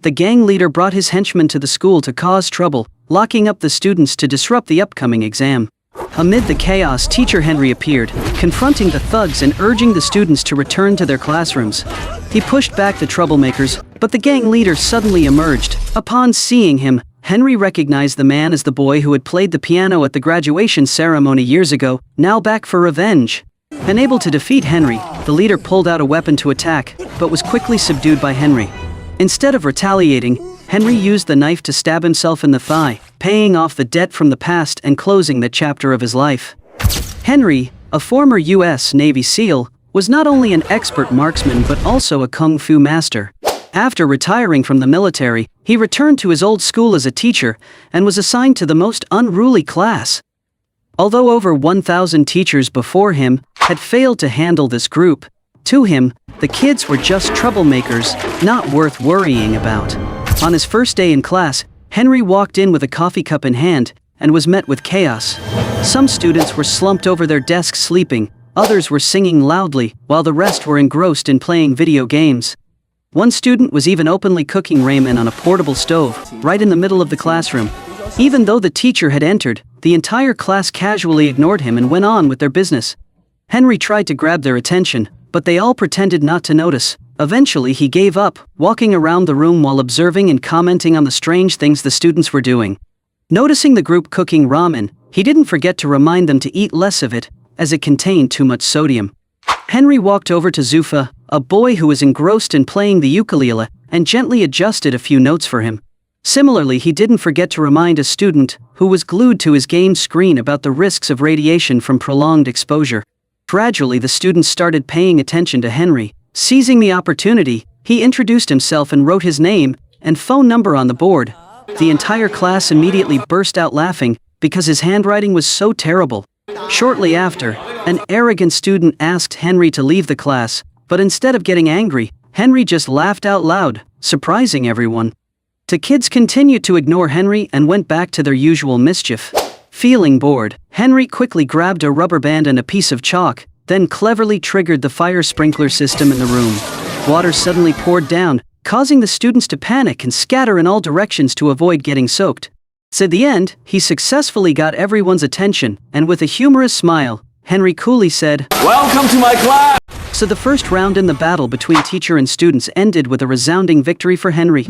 The gang leader brought his henchmen to the school to cause trouble, locking up the students to disrupt the upcoming exam. Amid the chaos, Teacher Henry appeared, confronting the thugs and urging the students to return to their classrooms. He pushed back the troublemakers, but the gang leader suddenly emerged. Upon seeing him, Henry recognized the man as the boy who had played the piano at the graduation ceremony years ago, now back for revenge. Unable to defeat Henry, the leader pulled out a weapon to attack, but was quickly subdued by Henry. Instead of retaliating, Henry used the knife to stab himself in the thigh, paying off the debt from the past and closing that chapter of his life. Henry, a former U.S. Navy SEAL, was not only an expert marksman but also a kung fu master. After retiring from the military, he returned to his old school as a teacher and was assigned to the most unruly class. Although over 1,000 teachers before him had failed to handle this group, to him, the kids were just troublemakers, not worth worrying about. On his first day in class, Henry walked in with a coffee cup in hand and was met with chaos. Some students were slumped over their desks sleeping, others were singing loudly, while the rest were engrossed in playing video games. One student was even openly cooking ramen on a portable stove, right in the middle of the classroom. Even though the teacher had entered, the entire class casually ignored him and went on with their business. Henry tried to grab their attention, but they all pretended not to notice. Eventually he gave up, walking around the room while observing and commenting on the strange things the students were doing. Noticing the group cooking ramen, he didn't forget to remind them to eat less of it, as it contained too much sodium. Henry walked over to Zufa, a boy who was engrossed in playing the ukulele, and gently adjusted a few notes for him. Similarly, he didn't forget to remind a student, who was glued to his game screen, about the risks of radiation from prolonged exposure. Gradually, the students started paying attention to Henry. Seizing the opportunity, he introduced himself and wrote his name and phone number on the board. The entire class immediately burst out laughing because his handwriting was so terrible. Shortly after, an arrogant student asked Henry to leave the class, but instead of getting angry, Henry just laughed out loud, surprising everyone. The kids continued to ignore Henry and went back to their usual mischief. Feeling bored, Henry quickly grabbed a rubber band and a piece of chalk, then cleverly triggered the fire sprinkler system in the room. Water suddenly poured down, causing the students to panic and scatter in all directions to avoid getting soaked. At the end, he successfully got everyone's attention, and with a humorous smile, Henry coolly said, "Welcome to my class!" So the first round in the battle between teacher and students ended with a resounding victory for Henry.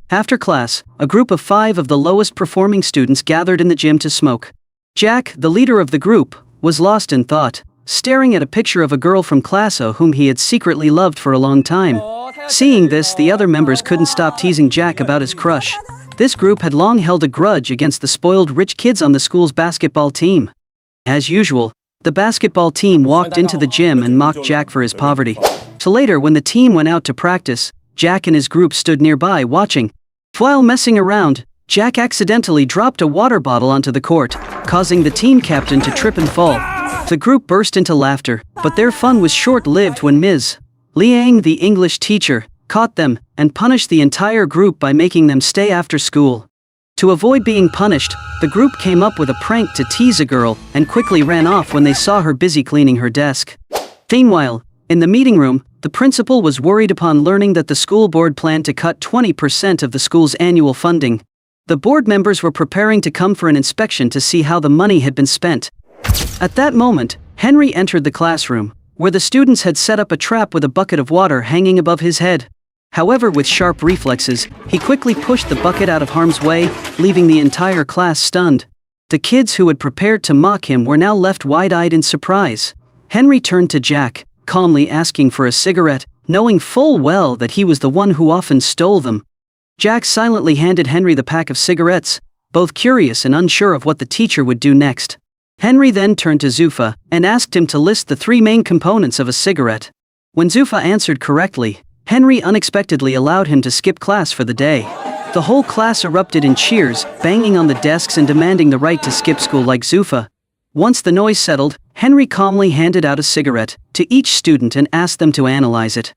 After class, a group of 5 of the lowest performing students gathered in the gym to smoke. Jack, the leader of the group, was lost in thought, staring at a picture of a girl from class O whom he had secretly loved for a long time. Seeing this, the other members couldn't stop teasing Jack about his crush. This group had long held a grudge against the spoiled rich kids on the school's basketball team. As usual, the basketball team walked into the gym and mocked Jack for his poverty. So later, when the team went out to practice, Jack and his group stood nearby watching. While messing around, Jack accidentally dropped a water bottle onto the court, causing the team captain to trip and fall. The group burst into laughter, but their fun was short-lived when Ms. Liang, the English teacher, caught them and punished the entire group by making them stay after school. To avoid being punished, the group came up with a prank to tease a girl and quickly ran off when they saw her busy cleaning her desk. Meanwhile, in the meeting room, the principal was worried upon learning that the school board planned to cut 20% of the school's annual funding. The board members were preparing to come for an inspection to see how the money had been spent. At that moment, Henry entered the classroom, where the students had set up a trap with a bucket of water hanging above his head. However, with sharp reflexes, he quickly pushed the bucket out of harm's way, leaving the entire class stunned. The kids who had prepared to mock him were now left wide-eyed in surprise. Henry turned to Jack, calmly asking for a cigarette, knowing full well that he was the one who often stole them. Jack silently handed Henry the pack of cigarettes, both curious and unsure of what the teacher would do next. Henry then turned to Zufa and asked him to list the 3 main components of a cigarette. When Zufa answered correctly, Henry unexpectedly allowed him to skip class for the day. The whole class erupted in cheers, banging on the desks and demanding the right to skip school like Zufa. Once the noise settled, Henry calmly handed out a cigarette to each student and asked them to analyze it.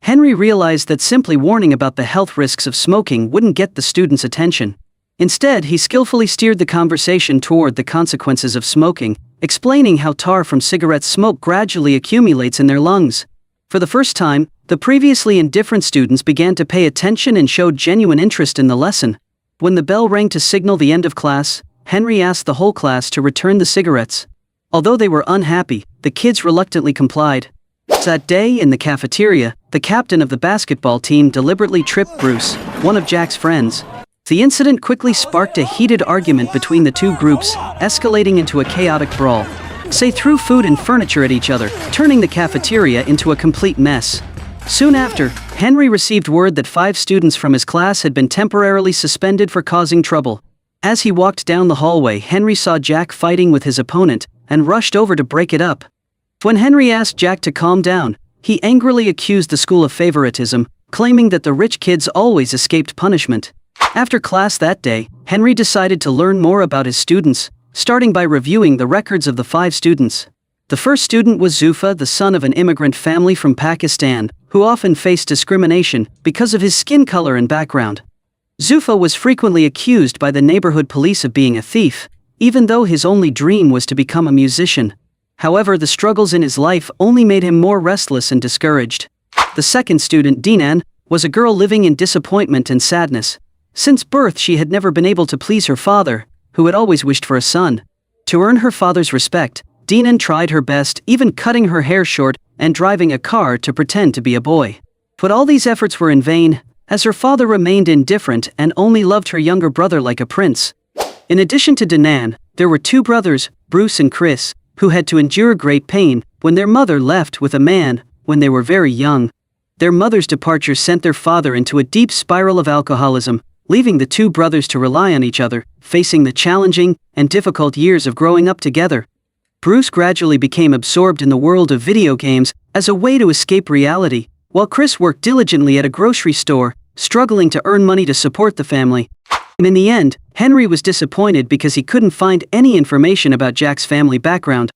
Henry realized that simply warning about the health risks of smoking wouldn't get the students' attention. Instead, he skillfully steered the conversation toward the consequences of smoking, explaining how tar from cigarette smoke gradually accumulates in their lungs. For the first time, the previously indifferent students began to pay attention and showed genuine interest in the lesson. When the bell rang to signal the end of class, Henry asked the whole class to return the cigarettes. Although they were unhappy, the kids reluctantly complied. That day in the cafeteria, the captain of the basketball team deliberately tripped Bruce, one of Jack's friends. The incident quickly sparked a heated argument between the two groups, escalating into a chaotic brawl. They threw food and furniture at each other, turning the cafeteria into a complete mess. Soon after, Henry received word that 5 students from his class had been temporarily suspended for causing trouble. As he walked down the hallway, Henry saw Jack fighting with his opponent and rushed over to break it up. When Henry asked Jack to calm down, he angrily accused the school of favoritism, claiming that the rich kids always escaped punishment. After class that day, Henry decided to learn more about his students, starting by reviewing the records of the 5 students. The first student was Zufa, the son of an immigrant family from Pakistan, who often faced discrimination because of his skin color and background. Zufa was frequently accused by the neighborhood police of being a thief, even though his only dream was to become a musician. However, the struggles in his life only made him more restless and discouraged. The second student, Dinan, was a girl living in disappointment and sadness. Since birth, she had never been able to please her father, who had always wished for a son. To earn her father's respect, Dinan tried her best, even cutting her hair short and driving a car to pretend to be a boy. But all these efforts were in vain, as her father remained indifferent and only loved her younger brother like a prince. In addition to Dinan, there were 2 brothers, Bruce and Chris, who had to endure great pain when their mother left with a man when they were very young. Their mother's departure sent their father into a deep spiral of alcoholism, leaving the 2 brothers to rely on each other, facing the challenging and difficult years of growing up together. Bruce gradually became absorbed in the world of video games as a way to escape reality, while Chris worked diligently at a grocery store, struggling to earn money to support the family. And in the end, Henry was disappointed because he couldn't find any information about Jack's family background.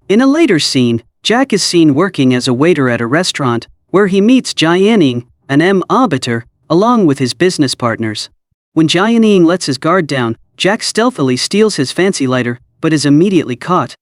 In a later scene, Jack is seen working as a waiter at a restaurant, where he meets Jianing, an arbiter, along with his business partners. When Jianing lets his guard down, Jack stealthily steals his fancy lighter, but is immediately caught.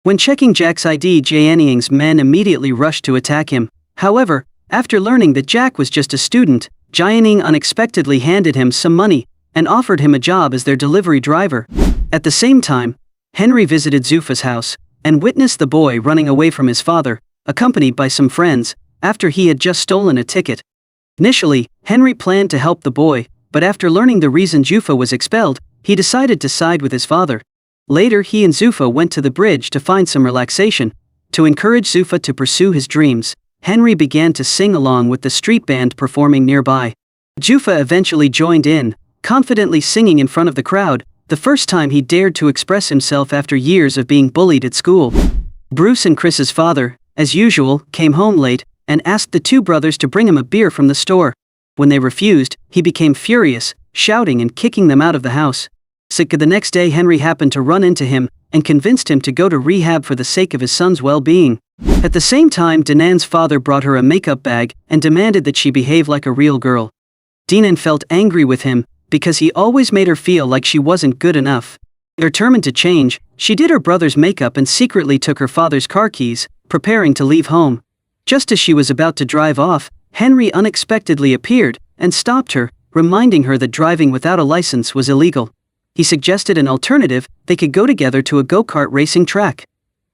When checking Jack's ID, Jianing's men immediately rush to attack him. However, after learning that Jack was just a student, Jianing unexpectedly handed him some money and offered him a job as their delivery driver. At the same time, Henry visited Zufa's house and witnessed the boy running away from his father, accompanied by some friends, after he had just stolen a ticket. Initially, Henry planned to help the boy, but after learning the reason Zufa was expelled, he decided to side with his father. Later, he and Zufa went to the bridge to find some relaxation. To encourage Zufa to pursue his dreams, Henry began to sing along with the street band performing nearby. Zufa eventually joined in, confidently singing in front of the crowd, the first time he dared to express himself after years of being bullied at school. Bruce and Chris's father, as usual, came home late and asked the 2 brothers to bring him a beer from the store. When they refused, he became furious, shouting and kicking them out of the house. The next day, Henry happened to run into him and convinced him to go to rehab for the sake of his son's well-being. At the same time, Dinan's father brought her a makeup bag and demanded that she behave like a real girl. Dinan felt angry with him because he always made her feel like she wasn't good enough. Determined to change, she did her brother's makeup and secretly took her father's car keys, preparing to leave home. Just as she was about to drive off, Henry unexpectedly appeared and stopped her, reminding her that driving without a license was illegal. He suggested an alternative: they could go together to a go-kart racing track.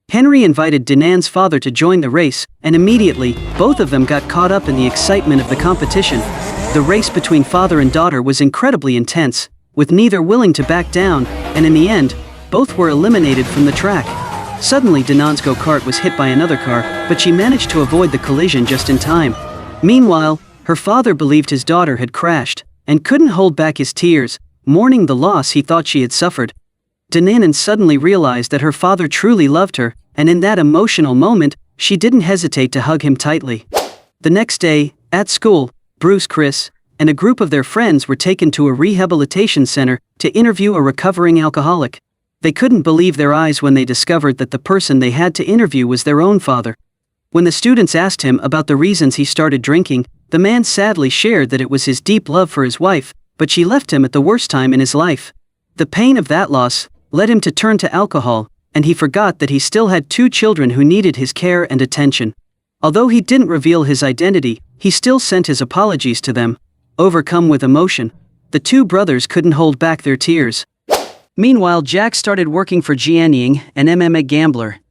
Henry invited Dinan's father to join the race, and immediately, both of them got caught up in the excitement of the competition. The race between father and daughter was incredibly intense, with neither willing to back down, and in the end, both were eliminated from the track. Suddenly, Dinan's go-kart was hit by another car, but she managed to avoid the collision just in time. Meanwhile, her father believed his daughter had crashed, and couldn't hold back his tears, mourning the loss he thought she had suffered. Dinan suddenly realized that her father truly loved her, and in that emotional moment, she didn't hesitate to hug him tightly. The next day, at school, Bruce, Chris, and a group of their friends were taken to a rehabilitation center to interview a recovering alcoholic. They couldn't believe their eyes when they discovered that the person they had to interview was their own father. When the students asked him about the reasons he started drinking, the man sadly shared that it was his deep love for his wife, but she left him at the worst time in his life. The pain of that loss led him to turn to alcohol, and he forgot that he still had 2 children who needed his care and attention. Although he didn't reveal his identity, he still sent his apologies to them. Overcome with emotion, the two brothers couldn't hold back their tears. Meanwhile, Jack started working for Ying, an MMA gambler.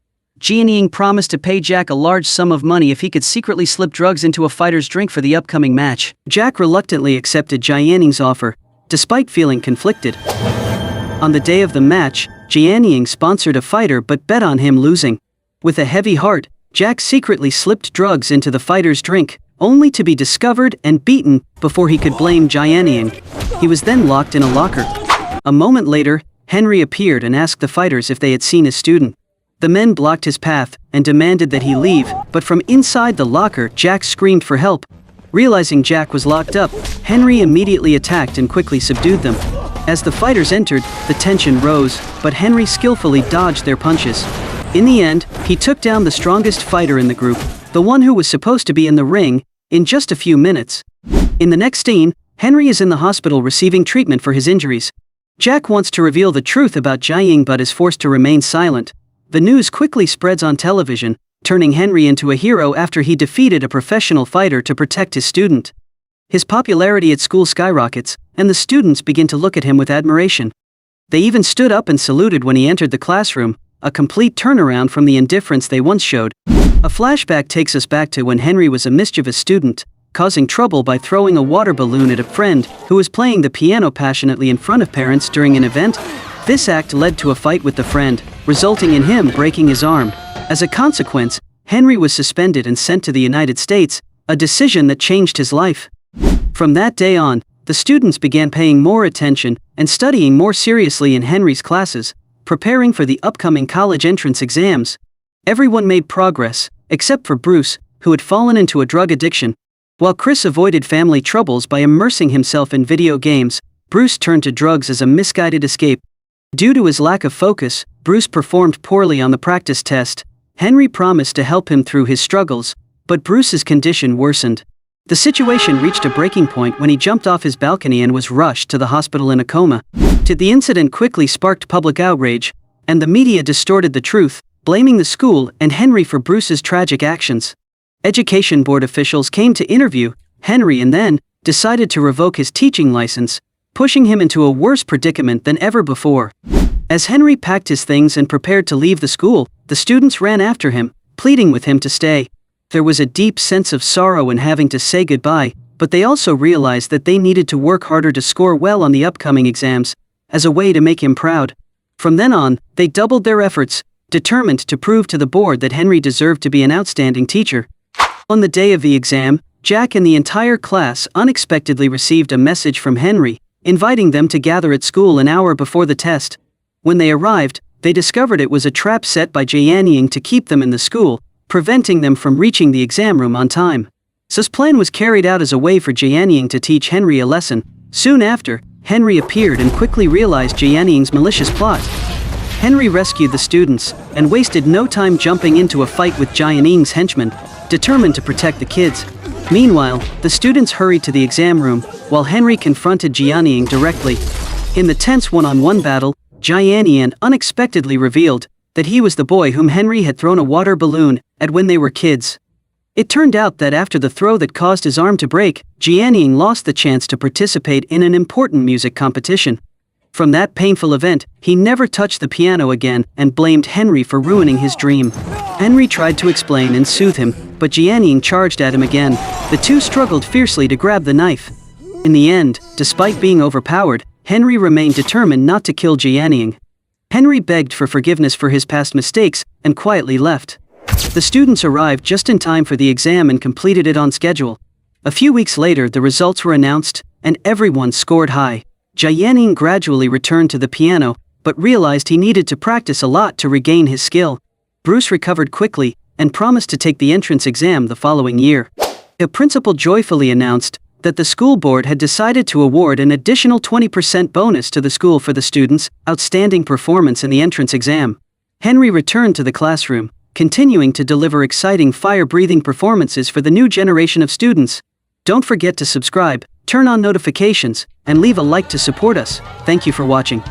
Ying promised to pay Jack a large sum of money if he could secretly slip drugs into a fighter's drink for the upcoming match. Jack reluctantly accepted Ying's offer, despite feeling conflicted. On the day of the match, Ying sponsored a fighter but bet on him losing. With a heavy heart, Jack secretly slipped drugs into the fighter's drink, only to be discovered and beaten before he could blame Ying. He was then locked in a locker. A moment later, Henry appeared and asked the fighters if they had seen his student. The men blocked his path and demanded that he leave, but from inside the locker, Jack screamed for help. Realizing Jack was locked up, Henry immediately attacked and quickly subdued them. As the fighters entered, the tension rose, but Henry skillfully dodged their punches. In the end, he took down the strongest fighter in the group, the one who was supposed to be in the ring, in just a few minutes. In the next scene, Henry is in the hospital receiving treatment for his injuries. Jack wants to reveal the truth about Ying but is forced to remain silent. The news quickly spreads on television, turning Henry into a hero after he defeated a professional fighter to protect his student. His popularity at school skyrockets, and the students begin to look at him with admiration. They even stood up and saluted when he entered the classroom, a complete turnaround from the indifference they once showed. A flashback takes us back to when Henry was a mischievous student, causing trouble by throwing a water balloon at a friend who was playing the piano passionately in front of parents during an event. This act led to a fight with the friend, resulting in him breaking his arm. As a consequence, Henry was suspended and sent to the United States, a decision that changed his life. From that day on, the students began paying more attention and studying more seriously in Henry's classes, preparing for the upcoming college entrance exams. Everyone made progress, except for Bruce, who had fallen into a drug addiction. While Chris avoided family troubles by immersing himself in video games, Bruce turned to drugs as a misguided escape. Due to his lack of focus, Bruce performed poorly on the practice test. Henry promised to help him through his struggles, but Bruce's condition worsened. The situation reached a breaking point when he jumped off his balcony and was rushed to the hospital in a coma. The incident quickly sparked public outrage, and the media distorted the truth, blaming the school and Henry for Bruce's tragic actions. Education board officials came to interview Henry and then decided to revoke his teaching license, pushing him into a worse predicament than ever before. As Henry packed his things and prepared to leave the school, the students ran after him, pleading with him to stay. There was a deep sense of sorrow in having to say goodbye, but they also realized that they needed to work harder to score well on the upcoming exams, as a way to make him proud. From then on, they doubled their efforts, determined to prove to the board that Henry deserved to be an outstanding teacher. On the day of the exam, Jack and the entire class unexpectedly received a message from Henry, inviting them to gather at school an hour before the test. When they arrived, they discovered it was a trap set by Ying to keep them in the school, preventing them from reaching the exam room on time. This plan was carried out as a way for Ying to teach Henry a lesson. Soon after, Henry appeared and quickly realized Ying's malicious plot. Henry rescued the students, and wasted no time jumping into a fight with Ying's henchmen, determined to protect the kids. Meanwhile, the students hurried to the exam room, while Henry confronted Ying directly. In the tense one-on-one battle, Ying unexpectedly revealed that he was the boy whom Henry had thrown a water balloon at when they were kids. It turned out that after the throw that caused his arm to break, Ying lost the chance to participate in an important music competition. From that painful event, he never touched the piano again and blamed Henry for ruining his dream. Henry tried to explain and soothe him, but Ying charged at him again. The two struggled fiercely to grab the knife. In the end, despite being overpowered, Henry remained determined not to kill Ying. Henry begged for forgiveness for his past mistakes and quietly left. The students arrived just in time for the exam and completed it on schedule. A few weeks later, the results were announced, and everyone scored high. Ying gradually returned to the piano, but realized he needed to practice a lot to regain his skill. Bruce recovered quickly, and promised to take the entrance exam the following year. The principal joyfully announced that the school board had decided to award an additional 20% bonus to the school for the students' outstanding performance in the entrance exam. Henry returned to the classroom, continuing to deliver exciting fire-breathing performances for the new generation of students. Don't forget to subscribe, turn on notifications, and leave a like to support us. Thank you for watching.